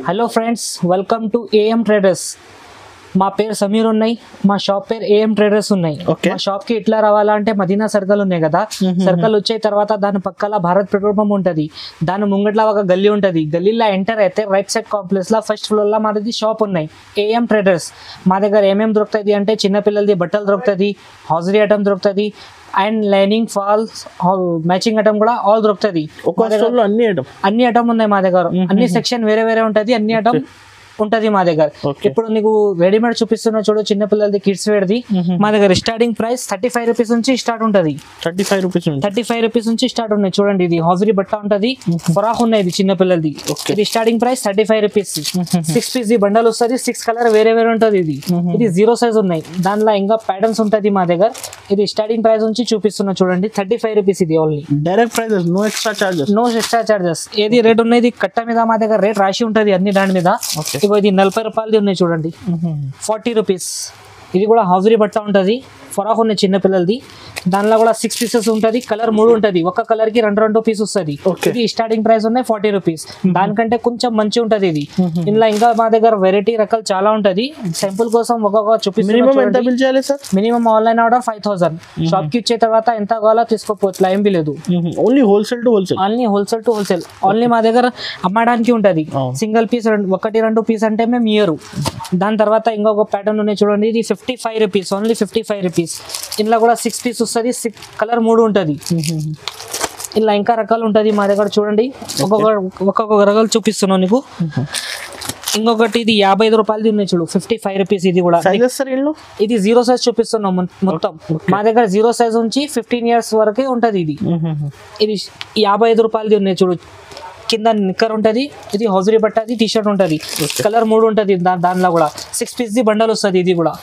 Hello friends, welcome to AM traders. మా పేరు సమీర్ ఉన్నాయి, మా షాప్ పేరు ఏఎం ట్రేడర్స్ ఉన్నాయి. మా షాప్ కి ఇట్లా రావాలంటే మదీనా సర్కిల్ ఉన్నాయి కదా, సర్కిల్ వచ్చే తర్వాత దాని పక్కల భారత్ పెట్రోల్ పంప్ ఉంటది. దాని ముంగట్లా ఒక గల్లీ ఉంటది. గల్లీలో ఎంటర్ అయితే రైట్ సైడ్ కాంప్లెక్స్ లో ఫస్ట్ ఫ్లోర్ లో మాది షాప్ ఉన్నాయి, ఏఎం ట్రేడర్స్. మా దగ్గర ఏమేమి దొరుకుతుంది అంటే చిన్నపిల్లలది బట్టలు దొరుకుతుంది, హౌజరీ ఐటమ్ దొరుకుతుంది, and lining falls matching item కూడా ఆల్ దొరుకుతుంది. అన్ని ఐటమ్ ఉన్నాయి మా దగ్గర. అన్ని సెక్షన్ వేరే వేరే ఉంటది, అన్ని ఐటమ్ ఉంటది మా దగ్గర. ఇప్పుడు నీకు రెడీమేడ్ చూపిస్తున్నా చూడు, చిన్న పిల్లలది కిడ్స్ వేర్ ది. మా దగ్గర స్టార్టింగ్ ప్రైస్ 35 రూపీస్ నుంచి స్టార్ట్ ఉంటది. 35 రూపీస్ నుంచి స్టార్ట్ ఉన్నాయి. చూడండి, ఇది హౌజరీ బట్ట ఉంటది, ఫ్రాక్ ఉన్నాయి, ఇది చిన్న పిల్లలది. ఇది starting price 35 rupees. 6 piece bundle వస్తుంది, 6 కలర్ వేరే వేరే ఉంటది. ఇది 0 సైజ్ ఉన్నాయి, దానిలో ఇంకా ప్యాటర్న్స్ ఉంటది మా దగ్గర. ఇది స్టార్టింగ్ ప్రైస్ నుంచి చూపిస్తున్నా చూడండి, 35 రూపీస్. ఇది only direct price, no extra charges. ఏది రేట్ ఉన్నది కట్ట మీద మా దగ్గర రేట్ రాసి ఉంటది అన్ని దాని మీద. ఇది 40 రూపాయలది ఉన్నాయి చూడండి, 40 రూపీస్. ఇది కూడా హౌజరీ బట్ట ఉంటది, ఫ్రాక్ ఉన్నాయి చిన్న పిల్లలది. దానిలో కూడా 6 పీసెస్ ఉంటది, కలర్ 3 ఉంటది, ఒక కలర్ కి 2 పీస్ వస్తుంది. ఇది స్టార్టింగ్ ప్రైస్ ఉన్నాయి 40 రూపీస్. దానికంటే కొంచెం మంచి ఉంటది ఇది. ఇందులో ఇంకా మా దగ్గర వెరైటీ రకాలు చాలా ఉంటది. సింపుల్ కోసం ఒక్కొక్క చూపిస్తాను. Minimum online order 5000. షాప్ కి ఇచ్చే తర్వాత ఎంత కావాలో తీసుకోవచ్చు, ఏం లేదు. Only wholesale to wholesale. Only మా దగ్గర అమ్మడానికి ఉంటది. సింగిల్ పీస్ 1-2 పీస్ అంటే మేము ఇయరు. దాని తర్వాత ఇంకొక ప్యాటర్న్ ఉన్నాయి చూడండి, ఇది 55 రూపీస్, ఓన్లీ 55 రూపీస్. ఇందులో కూడా 6 పీస్ వస్తుంది, కలర్ 3 ఉంటది. ఇలా ఇంకా రకాలు ఉంటది మా దగ్గర. చూడండి, ఒక్కొక్క రకాలు చూపిస్తున్నాను నీకు. ఇంకొకటి ఇది 55 రూపాయలది ఉన్నాయి చూడు, 55 రూపీస్. ఇది కూడా ఇది 0 సైజ్ చూపిస్తున్నాం మొత్తం. మా దగ్గర 0 సైజ్ నుంచి 15 ఇయర్స్ వరకే ఉంటది. ఇది 55 రూపాయలది ఉన్నాయి చూడు. కింద నిక్కర్ ఉంటది, ఇది హౌజరీ బట్టది, టీ షర్ట్ ఉంటది, కలర్ 3 ఉంటది. దానిలో కూడా 6 పీస్ ది బండల్ వస్తుంది. ఇది కూడా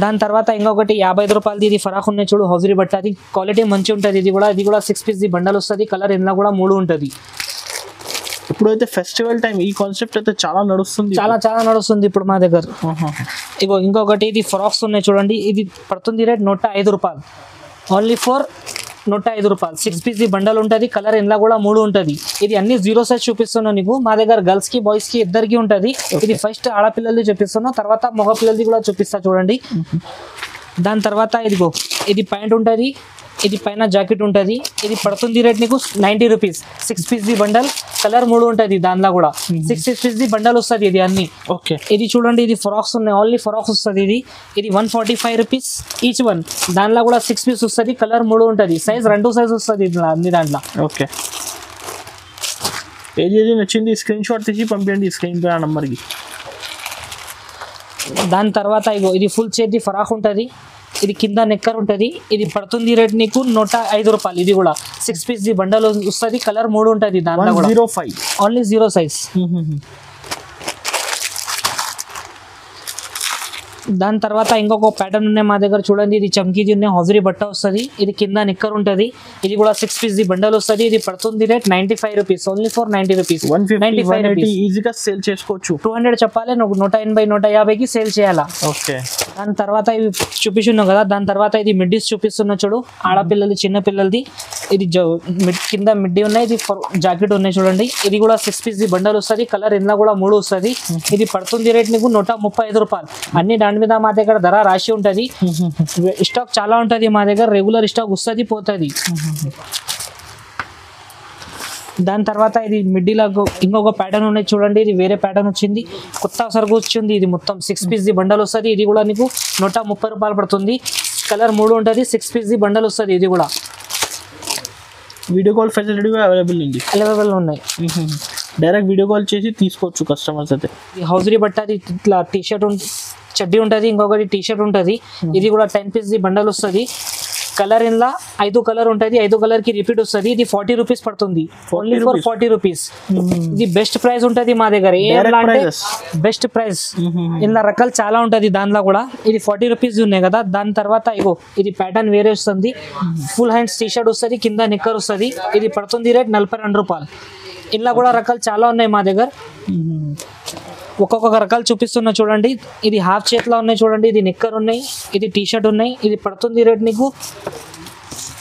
దాని తర్వాత ఇంకొకటి 55 రూపాయలది, ఇది ఫరాక్ ఉన్నాయి చూడు, హౌజరీ బట్టది, క్వాలిటీ మంచి ఉంటది. ఇది కూడా 6 పీస్ ది బండల్ వస్తుంది, కలర్ ఇందులో కూడా 3 ఉంటది. ఇప్పుడైతే ఫెస్టివల్ టైం, ఈ కాన్సెప్ట్ అయితే చాలా నడుస్తుంది ఇప్పుడు మా దగ్గర. ఇగో ఇంకొకటి, ఇది ఫ్రాక్స్ ఉన్నాయి చూడండి, ఇది పడుతుంది రేట్ 105 రూపాయలు, ఓన్లీ ఫర్ 105 రూపాయలు. 6 పీస్ ది బండల్ ఉంటది, కలర్ ఇందులో కూడా 3 ఉంటది. ఇది అన్ని 0 సైజ్ చూపిస్తున్నా నీకు. మా దగ్గర గర్ల్స్ కి బాయ్స్ కి ఇద్దరికి ఉంటది. ఇది ఫస్ట్ ఆడపిల్లలది చూపిస్తున్నా, తర్వాత మగ పిల్లలది కూడా చూపిస్తా చూడండి. దాని తర్వాత ఇదిగో, ఇది ప్యాంట్ ఉంటది, ఇది పైన జాకెట్ ఉంటది. ఇది పడుతుంది రేట్ నీకు 90 rupees. 6 piece the bundle, colour 3 ఉంటది. దానిలో కూడా 6 పీస్ ది బండల్ వస్తుంది. ఇది అన్ని ఇది చూడండి, ఇది ఫ్రాక్స్ ఉన్నాయి, ఓన్లీ ఫ్రాక్స్ వస్తుంది. ఇది 145 రూపీస్ ఈచ్ వన్. దానిలో కూడా 6 పీస్ వస్తుంది, కలర్ 3 ఉంటది, సైజ్ 2 సైజ్ వస్తుంది అన్ని దాంట్లో. ఏది నచ్చింది స్క్రీన్ షాట్ తీసి పంపించండి స్క్రీన్ పై నంబర్కి. దాని తర్వాత ఇది ఫుల్ చేతి ఫ్రాక్ ఉంటది, ఇది కింద నెక్కర్ ఉంటది. ఇది పడుతుంది రేట్ నీకు 105 రూపాయలు. ఇది కూడా 6 పీస్ ది బండల్ వస్తుంది, కలర్ 3 ఉంటది. దాంట్లో కూడా 105, ఓన్లీ 0 సైజ్. దాని తర్వాత ఇంకొక ప్యాటర్న్ ఉన్నాయి మా దగ్గర చూడండి, ఇది చమ్కీది ఉన్నాయి, హౌజరీ బట్ట వస్తుంది. ఇది కింద నిక్కర్ ఉంటది. ఇది కూడా 6 పీస్ ది బండల్ వస్తుంది. ఇది పడుతుంది rate 95 rupees, only for 90 rupees. 150 ఈజీగా సేల్ చేసుకోవచ్చు. 200 చెప్పాలి, 180 150కి సేల్ చేయాలా. దాని తర్వాత ఇవి చూపిస్తున్నావు కదా. దాని తర్వాత ఇది మిడ్డీస్ చూపిస్తున్నా చూడు, ఆడపిల్లలు చిన్న పిల్లలది. ఇది కింద మిడ్డీ ఉన్నాయి, ఇది జాకెట్ ఉన్నాయి చూడండి. ఇది కూడా 6 పీస్ ది బండల్ వస్తుంది, కలర్ ఇందులో కూడా 3 వస్తుంది. ఇది పడుతుంది రేట్ నీకు 135 రూపాయలు. అన్ని దాని మీద మా దగ్గర ధర రాసి ఉంటది. స్టాక్ చాలా ఉంటది మా దగ్గర, రెగ్యులర్ స్టాక్ వస్తుంది పోతుంది. దాని తర్వాత ఇది మిడ్డీలో ఇంకొక ప్యాటర్న్ ఉన్నాయి చూడండి, ఇది వేరే ప్యాటర్న్ వచ్చింది, కొత్త సరుకు వచ్చింది. ఇది మొత్తం 6 పీస్ ది బండల్ వస్తుంది. ఇది కూడా నీకు 130 రూపాయలు పడుతుంది, కలర్ 3 ఉంటుంది, 6 పీస్ ది బండల్ వస్తుంది. ఇది కూడా వీడియో కాల్ ఫెసిలిటీ అవైలబుల్ ఉన్నాయి. డైరెక్ట్ వీడియో కాల్ చేసి తీసుకోవచ్చు కస్టమర్స్ అయితే. హౌజరీ బట్ట ఇట్లా టీ షర్ట్ చడ్డీ ఉంటుంది, ఇంకొకటి టీ షర్ట్ ఉంటుంది. ఇది కూడా 10 పీస్ ది బండల్ వస్తుంది, కలర్ ఇందులో 5 కలర్ ఉంటుంది, 5 కలర్ కి రిపీట్ వస్తుంది. ఇది 40 రూపీస్ పడుతుంది, ఓన్లీ ఫర్ 40 రూపీస్. ఇది బెస్ట్ ప్రైస్ ఉంటుంది మా దగ్గర, బెస్ట్ ప్రైస్. ఇందులో రకాలు చాలా ఉంటది. దానిలో కూడా ఇది 40 రూపీస్ ఉన్నాయి కదా. దాని తర్వాత ఇది ప్యాటర్న్ వేరే వస్తుంది, ఫుల్ హ్యాండ్స్ టీ షర్ట్ వస్తుంది, కింద నిక్కర్ వస్తుంది. ఇది పడుతుంది రేట్ 42 రూపాయలు. ఇందులో కూడా రకాలు చాలా ఉన్నాయి మా దగ్గర. ఒక్కొక్క రకాలు చూపిస్తున్నా చూడండి. ఇది హాఫ్ చేతిలో ఉన్నాయి చూడండి, ఇది నిక్కర్ ఉన్నాయి, ఇది టీ షర్ట్ ఉన్నాయి. ఇది పడుతుంది రేట్ నీకు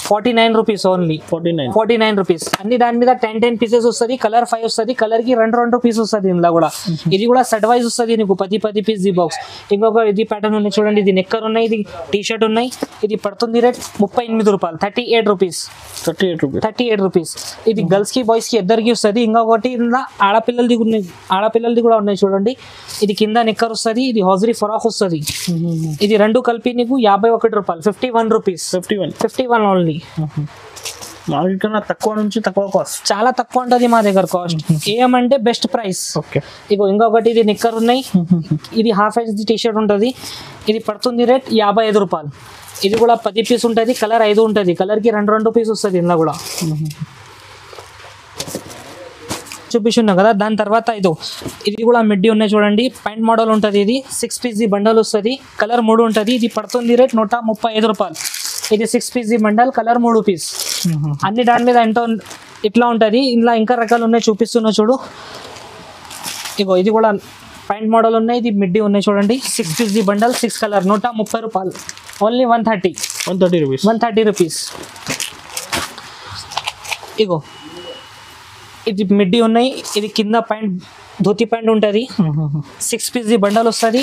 49 రూపీస్ ఓన్లీ. 49 రూపీస్. అన్ని దాని మీద 10 పీసెస్ వస్తుంది. కలర్ 5 వస్తుంది. కలర్ కి 2 పీస్ వస్తుంది ఇందులో కూడా. ఇది కూడా సెట్ వైజ్ వస్తుంది నీకు 10 పీస్ ది బాక్స్. ఇంకొక ఇది ప్యాటర్న్ ఉన్నాయి చూడండి. ఇది నెక్కర్ ఉన్నాయి, ఇది టీ షర్ట్ ఉన్నాయి. ఇది పడుతుంది రేట్ 38 రూపాయలు. 38 రూపీస్. 38 రూపీస్. ఇది గర్ల్స్ కి బాయ్స్ కి ఇద్దరికి వస్తుంది. ఇంకొకటి ఇందులో ఆడపిల్లలది కూడా ఉన్నాయి చూడండి. ఇది కింద నెక్కర్ వస్తుంది, ఇది హౌజరీ ఫరాక్ వస్తుంది. ఇది రెండు కలిపి నీకు 51 రూపాయలు. 51 రూపీస్. 51 ఓన్లీ. మార్కెట్ కన్నా తక్కువ నుంచి తక్కువ కాస్ట్, చాలా తక్కువ ఉంటుంది మా దగ్గర కాస్ట్. ఏమంటే బెస్ట్ ప్రైస్. ఇగో ఇంకొకటి ఇది నిక్కర్ ఉన్నాయి. ఇది హాఫ్ సైజ్ టీ షర్ట్ ఉంటుంది. ఇది పడుతుంది రేట్ 55 రూపాయలు. ఇది కూడా 10 పీస్ ఉంటుంది. కలర్ 5 ఉంటుంది. కలర్ కి 2 పీస్ వస్తుంది ఇందులో కూడా. చూపిస్తున్నా కదా. దాని తర్వాత ఇది కూడా మిడ్డీ ఉన్నాయి చూడండి. ప్యాంట్ మోడల్ ఉంటుంది. ఇది 6 పీస్ బండల్ వస్తుంది. కలర్ 3 ఉంటుంది. ఇది పడుతుంది రేట్ 135 రూపాయలు. ఇది 6 పీస్ బండల్, కలర్ 3 పీస్. అన్ని దాని మీద ఎంతో ఇట్లా ఉంటుంది. ఇలా ఇంకా రకాలు ఉన్నాయి చూపిస్తున్నా చూడు. ఇగో ఇది కూడా ప్యాంట్ మోడల్ ఉన్నాయి. ఇది మిడ్డీ ఉన్నాయి చూడండి. 6 పీస్ బండల్, 6 కలర్, 130 రూపాయలు. Only 130 rupees. ఇగో ఇది మిడ్డీ ఉన్నాయి. ఇది కింద ప్యాంట్ ధోతి ప్యాంట్ ఉంటుంది. 6 పీస్ బండల్ వస్తుంది.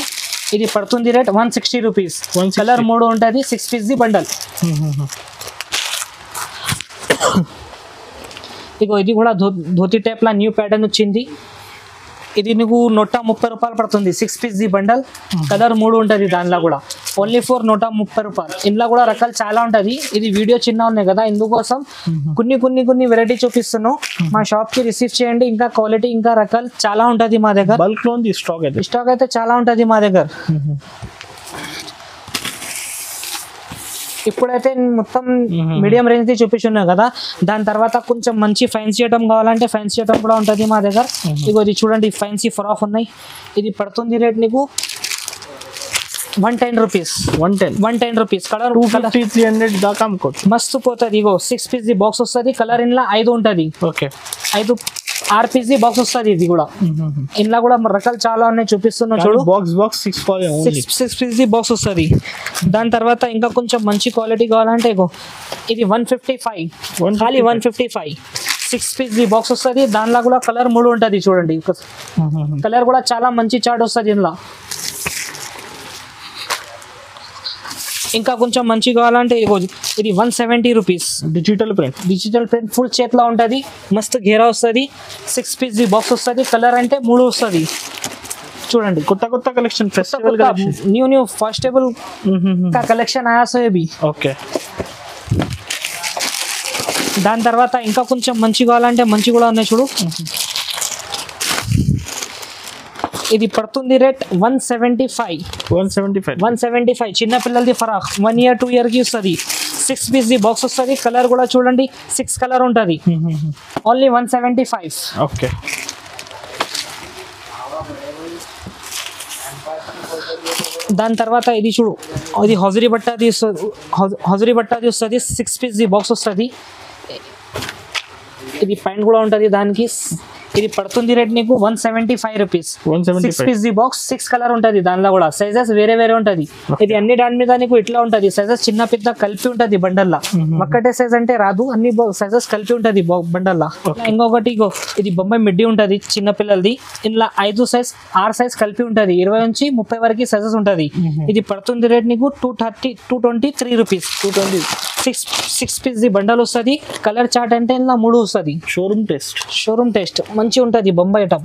ఇది పడుతుంది రేట్ 160 రూపీస్. కలర్ 3 ఉంటుంది. 6 పీస్ బండల్. ఇగో ఇది కూడా ధోతి టైప్ లా న్యూ ప్యాటర్న్ వచ్చింది. ఇది నీకు 130 రూపాయలు పడుతుంది. 6 పీస్ బండల్, కలర్ 3 ఉంటుంది. దానిలో కూడా ఓన్లీ 130 రూపాయలు. ఇందులో కూడా రకాలు చాలా ఉంటుంది. ఇది వీడియో చిన్న ఉన్నాయి కదా, ఇందుకోసం కొన్ని వెరైటీ చూపిస్తున్నాను. మా షాప్ కి రిసీవ్ చేయండి. ఇంకా క్వాలిటీ ఇంకా రకాలు చాలా ఉంటుంది మా దగ్గర. బల్క్ లో స్టాక్ అయితే చాలా ఉంటుంది మా దగ్గర. ఇప్పుడైతే మొత్తం మీడియం రేంజ్ ది చూపిస్తున్నా కదా. దాని తర్వాత కొంచెం మంచి ఫ్యాన్సీ ఐటమ్ కావాలంటే ఫ్యాన్సీ ఐటమ్ కూడా ఉంటుంది మా దగ్గర. ఇగో ఇది చూడండి, ఫ్యాన్సీ ఫ్రాక్ ఉన్నాయి. ఇది పడుతుంది రేట్ నీకు 110 రూపీస్. 110 రూపీస్. కలర్ 250-300 దాకా అమ్ముకోవచ్చు. మస్తు పోతుంది. ఇగో 6 పీస్ బాక్స్ వస్తుంది. కలర్ ఇంట్లో 5 ఉంటుంది. 6 పీస్ బాక్స్ వస్తుంది. ఇది కూడా ఇంట్లో కూడా రకాలు చాలా ఉన్నాయి చూపిస్తున్నా చూడు. బాక్స్ 6 పీస్ బాక్స్ వస్తుంది. దాని తర్వాత ఇంకా కొంచెం మంచి క్వాలిటీ కావాలంటే ఇగో ఇది 155, ఖాళీ 155. 6 పీస్ బాక్స్ వస్తుంది. దానిలో కూడా కలర్ 3 ఉంటుంది చూడండి. కలర్ కూడా చాలా మంచి చార్ట్ వస్తుంది ఇందులో. ఇంకా కొంచెం మంచి కావాలంటే ఇది 170 రూపీస్. డిజిటల్ ప్రింట్ ఫుల్ చేతిలో ఉంటుంది. మస్తు ఘేరా వస్తుంది. 6 పీస్ బాక్స్ వస్తుంది. కలర్ అంటే 3 వస్తుంది చూడండి. కొత్త కలెక్షన్, న్యూ ఫాస్టేబుల్ కలెక్షన్ ఆయా సో అవి. దాని తర్వాత ఇంకా కొంచెం మంచి కావాలంటే మంచి కూడా ఉన్నాయి చూడు. ఇది పడుతుంది రేట్ 175. చిన్న పిల్లలది ఫరాక్ 1 year 2 year కి వస్తుంది. 6 పీస్ బాక్స్ వస్తుంది. కలర్ కూడా చూడండి 6 కలర్ ఉంటుంది. ఓన్లీ 175. దాని తర్వాత ఇది చూడు, అది హౌజరీ బట్టాది వస్తుంది. 6 పీస్ బాక్స్ వస్తుంది. ఇది ప్యాంట్ కూడా ఉంటుంది దానికి. ఇది పడుతుంది రేట్ నీకు 175 రూపీస్. 6 పీస్ బాక్స్, 6 కలర్ ఉంటుంది. దానిలో కూడా సైజెస్ వేరే ఉంటుంది. ఇది అన్ని దాని మీద నీకు ఇట్లా ఉంటుంది. సైజెస్ చిన్న పెద్ద కలిపి ఉంటుంది బండల్లా. ఒక్కటే సైజ్ అంటే రాదు, అన్ని సైజెస్ కలిపి ఉంటుంది బండల్లా. ఇంకొకటి ఇది బొంబాయి మిడ్డీ ఉంటుంది చిన్న పిల్లలది. ఇందులో 5 సైజ్ 6 సైజ్ కలిపి ఉంటుంది. 20 నుంచి 30 వరకు సైజెస్ ఉంటుంది. ఇది పడుతుంది రేట్ నీకు 223 రూపీస్. 6 పీస్ బండల్ వస్తుంది. కలర్ చార్ట్ అంటే ఇందులో 3 వస్తుంది. షోరూమ్ టేస్ట్ మంచి ఉంటుంది. Bombay item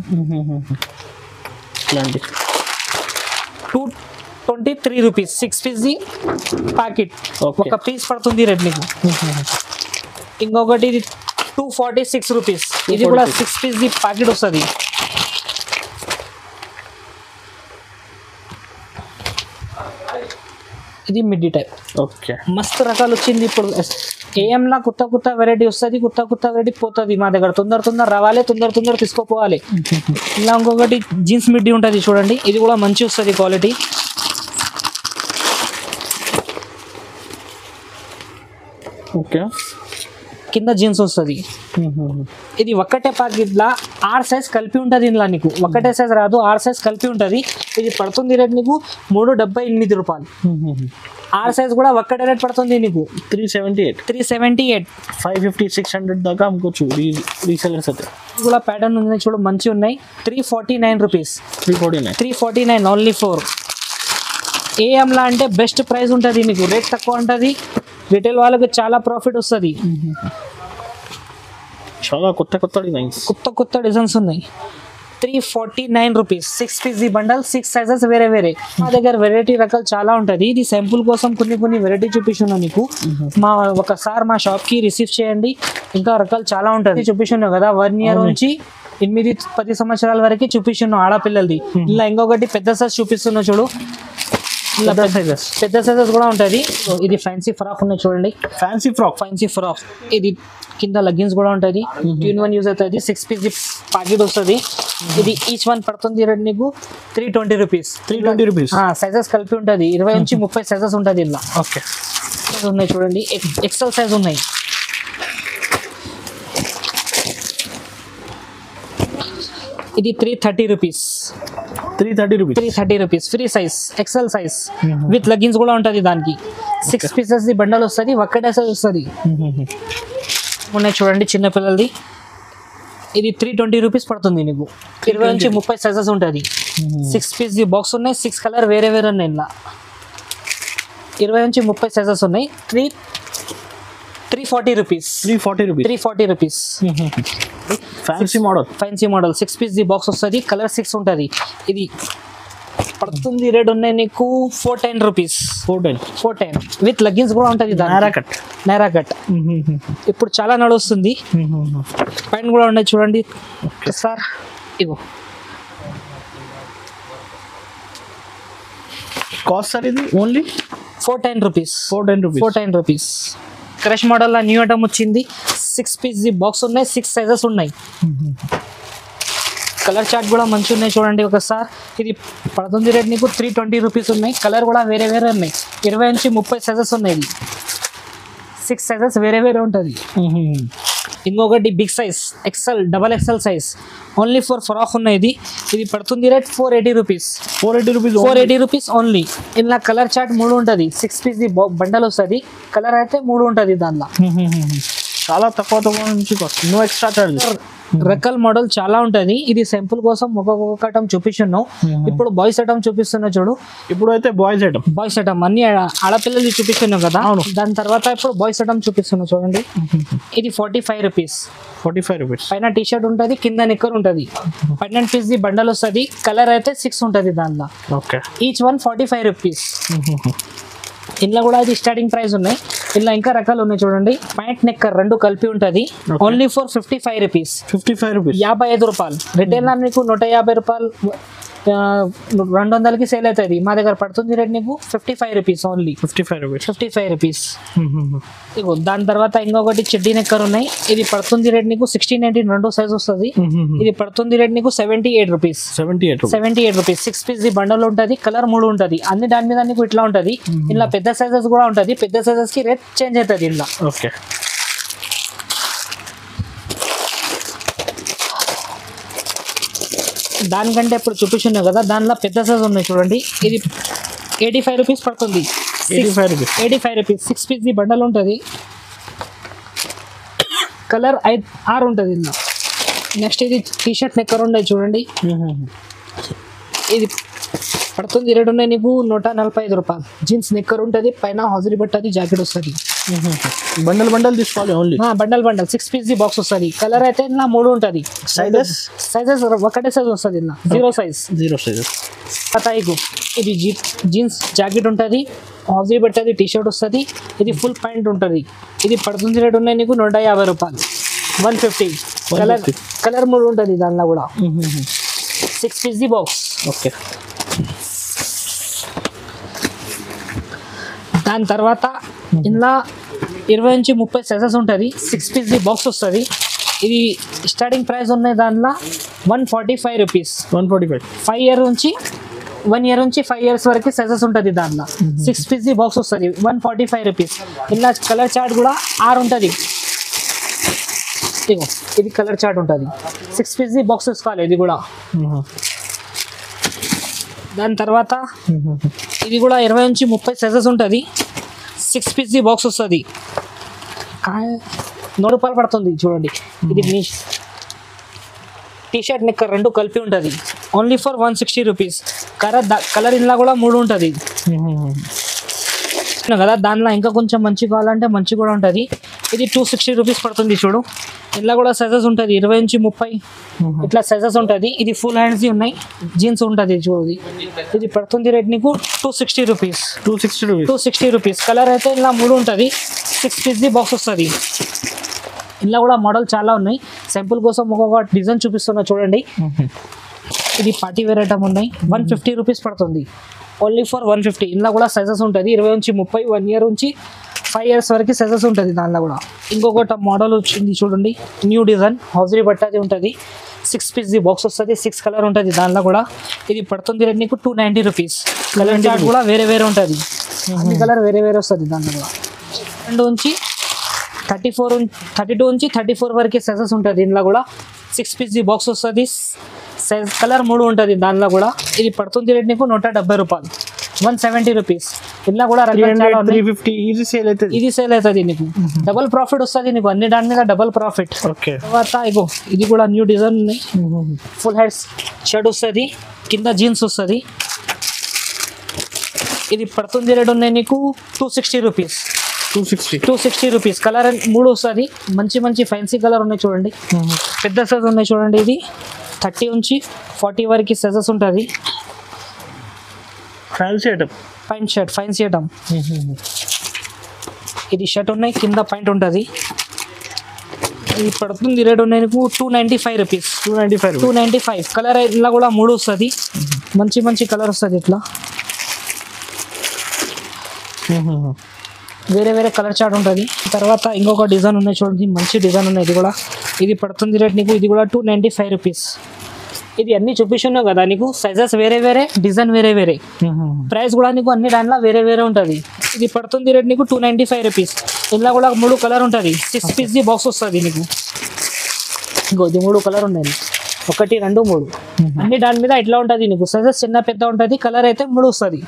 223 rupees. 6 piece packet. ఒక పీస్ పడుతుంది రేట్ నీకు. ఇంకొకటి ఇది 246 రూపీస్. ఇది కూడా 6 పీస్ ప్యాకెట్ వస్తుంది. ఇది మిడ్డీ టైప్. మస్తు రకాలు వచ్చింది ఇప్పుడు. ఏఎంలా కొత్త వెరైటీ వస్తుంది. కొత్త వెరైటీ పోతుంది మా దగ్గర. తొందర రావాలి, తొందర తీసుకోపోవాలి. ఇలా ఇంకొకటి జీన్స్ మిడ్డీ ఉంటుంది చూడండి. ఇది కూడా మంచి వస్తుంది క్వాలిటీ. కింద జీన్స్ వస్తుంది. ఇది ఒక్కటే ప్యాకెట్ లా 6 సైజ్ కలిపి ఉంటుంది. ఇందులో నీకు ఒకటే సైజ్ రాదు, 6 సైజ్ కలిపి ఉంటుంది. ఇది పడుతుంది రేట్ నీకు 378 రూపాయలు. 6 సైజ్ కూడా ఒక్కటే రేట్ పడుతుంది నీకు 378. 550 600 దాకా అమ్ముకోవచ్చు రీసెలర్స్ అయితే. ఇది కూడా ప్యాటర్న్ ఉన్నాయి చూడు, మంచి ఉన్నాయి. 349 రూపీస్. 349 only four. ఏఎంలా అంటే బెస్ట్ ప్రైస్ ఉంటుంది మీకు, రేట్ తక్కువ ఉంటుంది. రిటైల్ వాళ్ళకి చాలా ప్రాఫిట్ వస్తుంది. చాలా కొత్త డిజైన్స్ ఉన్నాయి. 349 రూపీస్. 6 పీస్ బండల్, 6 సైజెస్ వేరే వేరే. మా దగ్గర వెరైటీ రకాలు చాలా ఉంటుంది. ఇది శాంపుల్ కోసం కొన్ని వెరైటీ చూపిస్తున్నాను నీకు. ఒకసారి మా షాప్ కి రిసీవ్ చేయండి, ఇంకా రకాలు చాలా ఉంటుంది. చూపిస్తున్నావు కదా 1 ఇయర్ నుంచి 8-10 సంవత్సరాల వరకు చూపిస్తున్నావు ఆడపిల్లలది. ఇలా ఇంకొకటి పెద్ద సైజ్ చూపిస్తున్నావు చూడు, పెద్ద సైజెస్ కూడా ఉంటుంది. ఇది ఫ్యాన్సీ ఫ్రాక్ ఉన్నాయి చూడండి, ఫ్యాన్సీ ఫ్రాక్. ఇది కింద లెగ్గిన్స్ కూడా ఉంటుంది. 2-in-1 యూజ్ అవుతుంది. 6 పీస్ ప్యాకెట్ వస్తుంది. ఇది ఈచ్ వన్ పడుతుంది రేట్ నీకు 320 రూపీస్. సైజెస్ కలిపి ఉంటుంది. 20 నుంచి 30 సైజెస్ ఉంటుంది ఇలా. ఓకే, ఉన్నాయి చూడండి, ఎక్సెల్ సైజ్ ఉన్నాయి. ఇది 330 rupees. 330 rupees free size, XL size with leggings కూడా ఉంటుంది. దానికి 6 పీసెస్ ది బండల్ వస్తుంది, ఒక్కటే సైజ్ వస్తుంది. ఉన్నాయి చూడండి చిన్నపిల్లలది. ఇది 320 రూపీస్ పడుతుంది నీకు. 20 నుంచి 30 సైజెస్ ఉంటుంది. 6 పీస్ ది బాక్స్ ఉన్నాయి. 6 కలర్ వేరే వేరే ఉన్నాయి ఇలా. 20 నుంచి 30 సైజెస్ ఉన్నాయి. 340 rupees. 340 rupees. Fancy model 6 piece the box వస్తుంది. కలర్ 6 ఉంటుంది. ఇది పడుతుంది రేట్ ఉన్నాయి నీకు 410 రూపీస్. 410 విత్ లెగ్గిన్స్ కూడా ఉంటుంది. నైరా కట్ ఇప్పుడు చాలా నడుస్తుంది. ప్యాంట్ కూడా ఉన్నాయి చూడండి సార్. ఇగో కాస్ట్ సార్ ఇది only 410 rupees. Crush model new item వచ్చింది. 6 పీస్ ది బాక్స్ ఉన్నాయి. 6 సైజెస్ ఉన్నాయి. కలర్ చార్ట్ కూడా మంచి ఉన్నాయి చూడండి ఒకసారి. ఇది పడుతుంది రేట్ నీకు 320 రూపీస్ ఉన్నాయి. కలర్ కూడా వేరే వేరే ఉన్నాయి. 20 నుంచి 30 సైజెస్ ఉన్నాయి. 6 సైజెస్ వేరే వేరే ఉంటుంది. ఇంకొకటి big size XL, double XL size only for frock ఉన్నాయి. ఇది పడుతుంది రేట్ 480 రూపీస్ ఓన్లీ. ఇలా కలర్ చార్ట్ 3 ఉంటుంది. 6 పీస్ ది బండల్ వస్తుంది. కలర్ అయితే 3 ఉంటుంది దానిలో. చాలా తక్కువ నుంచి నో ఎక్స్ట్రా చార్జెస్. రకల్ మోడల్ చాలా ఉంటుంది. ఇది సింపుల్ కోసం ఒక్కొక్క ఐటమ్ చూపిస్తున్నావు. ఇప్పుడు బాయ్స్ ఐటమ్ చూపిస్తున్నా చూడు. ఇప్పుడు అయితే బాయ్స్ ఐటమ్ అన్ని ఆడపిల్లలు చూపిస్తున్నావు కదా, దాని తర్వాత ఇప్పుడు బాయ్స్ ఐటమ్ చూపిస్తున్నావు చూడండి. ఇది 45 రూపీస్. పైన టీ షర్ట్ ఉంటుంది, కింద నిక్కర్ ఉంటుంది. 12 పీస్ ది బండల్ వస్తుంది. కలర్ అయితే 6 ఉంటుంది దానిలో. Each one 45 rupees. ఇంట్లో కూడా ఇది స్టార్టింగ్ ప్రైస్ ఉన్నాయి. ఇలా ఇంకా రకాలు ఉన్నాయి చూడండి. ప్యాంట్ నెక్కర్ 2 కలిపి ఉంటుంది. Only for 55 rupees. 55 రూపాయలు. రిటైల్ నీకు 150 రూపాయలు 200కి సేల్ అవుతుంది. మా దగ్గర పడుతుంది రేట్ నీకు 55 రూపీస్ ఓన్లీ. 55 రూపీస్. ఇగో దాని తర్వాత ఇంకొకటి చెడ్డీ నెక్కర్ ఉన్నాయి. ఇది పడుతుంది రేట్ నీకు 16-19 2 సైజ్ వస్తుంది. ఇది పడుతుంది రేట్ నీకు 78 రూపీస్. 6 పీస్ ది బండల్ ఉంటుంది. కలర్ 3 ఉంటుంది. అన్ని దాని మీద నీకు ఇట్లా ఉంటుంది. ఇలా పెద్ద సైజెస్ కూడా ఉంటుంది. పెద్ద సైజెస్ కి రేట్ చేంజ్ అవుతుంది ఇలా. ఓకే, దానికంటే ఇప్పుడు చూపిస్తున్నావు కదా, దానిలో పెద్ద సైజ్ ఉన్నాయి చూడండి. ఇది 85 రూపీస్ పడుతుంది. 85 రూపీస్. 6 పీస్ ది బండల్ ఉంటుంది. కలర్ 6 ఉంటుంది ఇలా. నెక్స్ట్ ఇది టీ షర్ట్ నెక్కర్ ఉన్నాయి చూడండి. ఇది పడుతుంది రేట్ ఉన్నాయి నీకు 145 రూపాయలు. జీన్స్ నెక్కర్ ఉంటుంది. పైన హౌజరీ బట్టది జాకెట్ వస్తుంది. బండల్ తీసుకోవాలి only. Bundle 6 piece the box వస్తుంది. కలర్ అయితే ఇలా 3 ఉంటుంది. సైజెస్ ఒకటే సైజ్ వస్తుంది ఇలా. 0 సైజ్. పతాయికు ఇది జీన్స్ జాకెట్ ఉంటుంది. హౌజరీ బట్టది టీ షర్ట్ వస్తుంది. ఇది ఫుల్ ప్యాంట్ ఉంటుంది. ఇది పడుతుంది రేట్ ఉన్నాయి నీకు 150 రూపాయలు. 150. కలర్ 3 ఉంటుంది దానిలో కూడా. 6 పీస్ ది బాక్స్. ఓకే, దాని తర్వాత ఇలా 20 నుంచి 30 సైజెస్ ఉంటుంది. 6 పీస్ ది బాక్స్ వస్తుంది. ఇది స్టార్టింగ్ ప్రైస్ ఉన్నాయి దానిలో 145 రూపీస్. 1 ఇయర్ నుంచి 5 ఇయర్స్ వరకు సైజెస్ ఉంటుంది దానిలో. 6 పీస్ ది బాక్స్ వస్తుంది. 145 రూపీస్. ఇలా కలర్ చార్ట్ కూడా 6 ఉంటుంది. ఇగో ఇది కలర్ చార్ట్ ఉంటుంది 6 పీస్ బాక్స్ తీసుకోవాలి ఇది కూడా. దాని తర్వాత ఇది కూడా 20 నుంచి 30 సైజెస్ ఉంటుంది 6 పీస్ బాక్స్ వస్తుంది. 100 రూపాయలు పడుతుంది చూడండి. ఇది టీ షర్ట్ నెక్ రెండు కలిపి ఉంటుంది ఓన్లీ ఫర్ 160 రూపీస్. కలర్ ఇంట్లో కూడా 3 ఉంటుంది కదా. దానిలో ఇంకా కొంచెం మంచి కావాలంటే మంచి కూడా ఉంటుంది. ఇది 260 రూపీస్ పడుతుంది చూడు. ఇంట్లో కూడా సైజెస్ ఉంటుంది 20 నుంచి 30 ఇట్లా సైజెస్ ఉంటుంది. ఇది ఫుల్ హ్యాండ్స్ ఉన్నాయి జీన్స్ ఉంటుంది చూడు. ఇది పడుతుంది రేట్ నీకు 260 రూపీస్. 260 రూపీస్. కలర్ అయితే ఇలా 3 ఉంటుంది 6 పీస్ బాక్స్ వస్తుంది. ఇలా కూడా మోడల్ చాలా ఉన్నాయి. సింపుల్ కోసం ఒక్కొక్క డిజైన్ చూపిస్తున్నా చూడండి. ఇది పార్టీ వేర్ ఐటమ్ ఉన్నాయి 150 రూపీస్ పడుతుంది ఓన్లీ ఫర్ 150. ఇందులో కూడా సైజెస్ ఉంటుంది 20 నుంచి 30 1 ఇయర్ నుంచి 5 ఇయర్స్ వరకు సైజెస్ ఉంటుంది దానిలో కూడా. ఇంకొకటి మోడల్ వచ్చింది చూడండి న్యూ డిజైన్ హౌజరీ బట్టది ఉంటుంది 6 పీస్ బాక్స్ వస్తుంది 6 కలర్ ఉంటుంది దానిలో కూడా. ఇది పడుతుంది రేట్ నీకు 290 రూపీస్. కలర్ చార్ట్ కూడా వేరే వేరే ఉంటుంది అన్ని కలర్ వేరే వేరే వస్తుంది దానిలో కూడా. 2 నుంచి 32 నుంచి 34 వరకు సైజెస్ ఉంటుంది ఇందులో కూడా. 6 పీస్ బాక్స్ వస్తుంది సైజ్ కలర్ 3 ఉంటుంది దానిలో కూడా. ఇది పడుతుంది రేట్ నీకు 170 రూపాయలు 170 రూపీస్. ఇందులో కూడా 350 ఇది సేల్ అవుతుంది నీకు. డబల్ ప్రాఫిట్ వస్తుంది నీకు అన్ని దాని మీద డబల్ ప్రాఫిట్. తర్వాత ఇగో ఇది కూడా న్యూ డిజైన్ ఉన్నాయి ఫుల్ హ్యాండ్స్ షర్ట్ వస్తుంది కింద జీన్స్ వస్తుంది. ఇది పడుతుంది రేట్ ఉన్నాయి నీకు 260 రూపీస్. 260 రూపీస్. కలర్ 3 వస్తుంది మంచి మంచి ఫ్యాన్సీ కలర్ ఉన్నాయి చూడండి. పెద్ద సైజ్ ఉన్నాయి చూడండి. ఇది 30 నుంచి 40 వరకు సైజెస్ ఉంటుంది. Fancy item fancy item. ఇది షర్ట్ ఉన్నాయి కింద పాయింట్ ఉంటుంది. ఇది పడుతుంది రేట్ ఉన్నాయి నీకు 295 రూపీస్. 295. కలర్ ఇలా కూడా 3 వస్తుంది మంచి మంచి కలర్ వస్తుంది ఇట్లా. వేరే వేరే కలర్ చార్ట్ ఉంటుంది. తర్వాత ఇంకొక డిజైన్ ఉన్నాయి చూడండి మంచి డిజైన్ ఉన్నాయి ఇది కూడా. ఇది పడుతుంది రేట్ నీకు ఇది కూడా 295 రూపీస్. ఇది అన్ని చూపిస్తున్నావు కదా నీకు సైజెస్ వేరే వేరే డిజైన్ వేరే వేరే ప్రైస్ కూడా నీకు అన్ని దాంట్లో వేరే వేరే ఉంటుంది. ఇది పడుతుంది రేట్ నీకు 295 రూపీస్. ఇందులో కూడా 3 కలర్ ఉంటుంది 6 పీస్ బాక్స్ వస్తుంది నీకు. ఇంకో ఇది 3 కలర్ ఉన్నాయి 1 2 3 అన్ని దాని మీద ఇట్లా ఉంటుంది నీకు. సైజెస్ చిన్న పెద్ద ఉంటుంది కలర్ అయితే 3 వస్తుంది.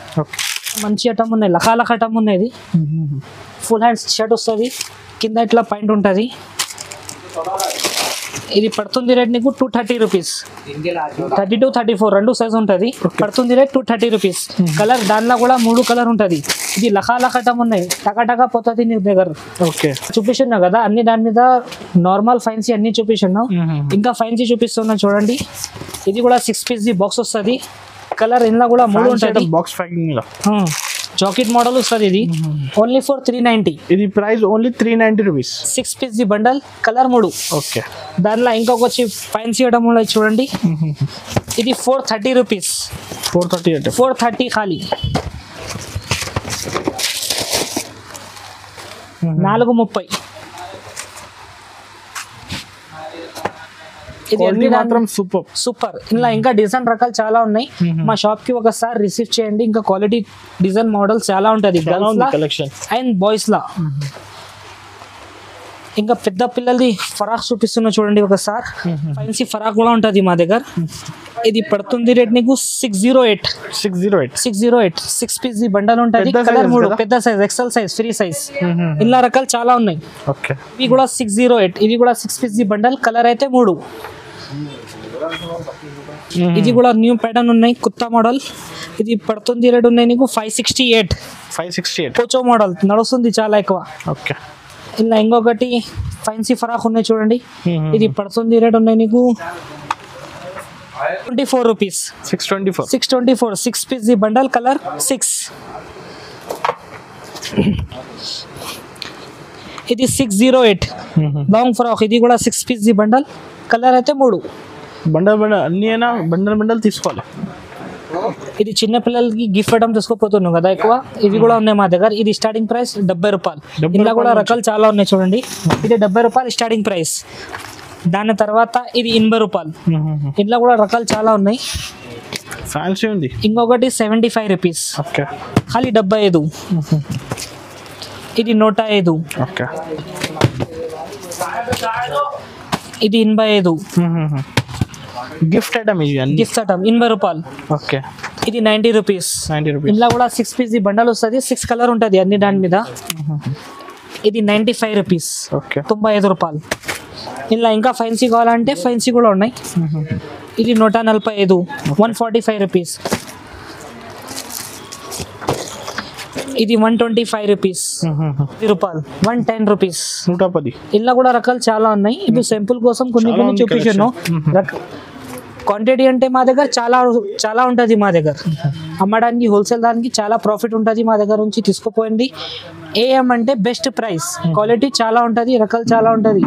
మంచి ఐటమ్ ఉన్నాయి లఖాలఖ ఐటమ్ ఉన్నాయి. ఫుల్ హ్యాండ్స్ షర్ట్ వస్తుంది కింద ఇట్లా పాయింట్ ఉంటుంది. ఇది పడుతుంది రేట్ నీకు 230 రూపీస్. 32 34 రెండు సైజ్ ఉంటుంది. పడుతుంది రేట్ 230 రూపీస్. కలర్ దానిలో కూడా 3 కలర్ ఉంటుంది. ఇది లఖాలఖ ఐటమ్ ఉన్నాయి టకా పోతుంది నీ దగ్గర. చూపిస్తున్నావు కదా అన్ని దాని మీద నార్మల్ ఫ్యాన్సీ అన్ని చూపిస్తున్నావు. ఇంకా ఫ్యాన్సీ చూపిస్తున్నా చూడండి. ఇది కూడా 6 పీస్ బాక్స్ వస్తుంది. కలర్ ఇందులో కూడా 3 ఉంటుంది. బాక్స్ ప్యాకింగ్ జాకెట్ మోడల్ వస్తుంది. ఇది ఓన్లీ ఫర్ 390. ఇది price only 390 rupees. 6 piece bundle colour 3. Okay. దానిలో ఇంకొక వచ్చి ఫ్యాన్సీ ఐటమ్ ఉన్నాయి చూడండి. ఇది 430 రూపీస్. 430 ఖాళీ. 430. ఇది అన్ని మాత్రం సూపర్. ఇలా ఇంకా డిజైన్ రకాలు చాలా ఉన్నాయి. మా షాప్ కి ఒకసారి రిసీవ్ చేయండి. ఇంకా క్వాలిటీ డిజైన్ మోడల్ చాలా ఉంటుంది గర్ల్స్ అండ్ బాయ్స్ లా. ఇంకా పెద్ద పిల్లలది ఫరాక్ చూపిస్తున్నా చూడండి ఒకసారి. ఫ్యాన్సీ ఫరాక్ కూడా ఉంటుంది మా దగ్గర. ఇది పడుతుంది రేట్ నీకు 608. 6 పీస్ బండల్ ఉంటుంది. కలర్ 3 పెద్ద size XL size free size ఇలా రకాలు చాలా ఉన్నాయి. ఇవి కూడా 608. ఇది కూడా 6 పీస్ బండల్ కలర్ అయితే 3. ఇది కూడా న్యూ ప్యాటర్న్ ఉన్నాయి కొత్త మోడల్. ఇది పడుతుంది రేట్ ఉన్నాయి నీకు 568. పోచో మోడల్ నడుస్తుంది చాలా ఎక్కువ. ఇలా ఇంకొకటి ఫ్యాన్సీ ఫరాక్ ఉన్నాయి చూడండి. ఇది పడుతుంది రేట్ ఉన్నాయి నీకు 24 రూపీస్. 624. 6 piece bundle colour 6. ఇది 608 లాంగ్ ఫ్రాక్. ఇది కూడా 6 పీస్ బండల్ కలర్ అయితే 3. బండల్ తీసుకోవాలి. ఇది చిన్న పిల్లలకి గిఫ్ట్ ఐటమ్ తీసుకోపోతున్నాం కదా ఎక్కువ. ఇవి కూడా ఉన్నాయి మా దగ్గర. ఇది స్టార్టింగ్ ప్రైస్ 70 రూపాయలు. ఇందులో కూడా రకాలు చాలా ఉన్నాయి చూడండి. ఇది 70 రూపాయలు స్టార్టింగ్ ప్రైస్. దాని తర్వాత ఇది 80 రూపాయలు. ఇందులో కూడా రకాలు చాలా ఉన్నాయి. ఫ్యాన్సీ ఉంది. ఇంకొకటి 75 రూపీస్ ఖాళీ 75. ఇది 105. ఇది 85. గిఫ్ట్ ఐటమ్ ఇది అన్ని. గిఫ్ట్ ఐటమ్ 80 రూపాయలు. ఓకే, ఇది 90 రూపీస్. 90 రూపీస్. ఇందులో కూడా 6 పీస్ బండల్ వస్తుంది, 6 కలర్ ఉంటుంది అన్ని దాని మీద. ఇది 95 రూపీస్. ఓకే, 95 రూపాయలు. ఇలా ఇంకా ఫైన్సీ కావాలంటే ఫైన్సీ కూడా ఉన్నాయి. ఇది 145, 145 రూపీస్. ఇది 125 రూపీస్. 10 రూపాయలు, 110 రూపీస్. 110. ఇలా కూడా రకాలు చాలా ఉన్నాయి. ఇప్పుడు సింపుల్ కోసం కొన్ని కొన్ని చూపించాను. క్వాంటిటీ అంటే మా దగ్గర చాలా ఉంటుంది. మా దగ్గర అమ్మడానికి హోల్సేల్ దానికి చాలా ప్రాఫిట్ ఉంటుంది. మా దగ్గర నుంచి తీసుకుపోయింది. ఏఎం అంటే బెస్ట్ ప్రైస్, క్వాలిటీ చాలా ఉంటుంది, రకాలు చాలా ఉంటుంది.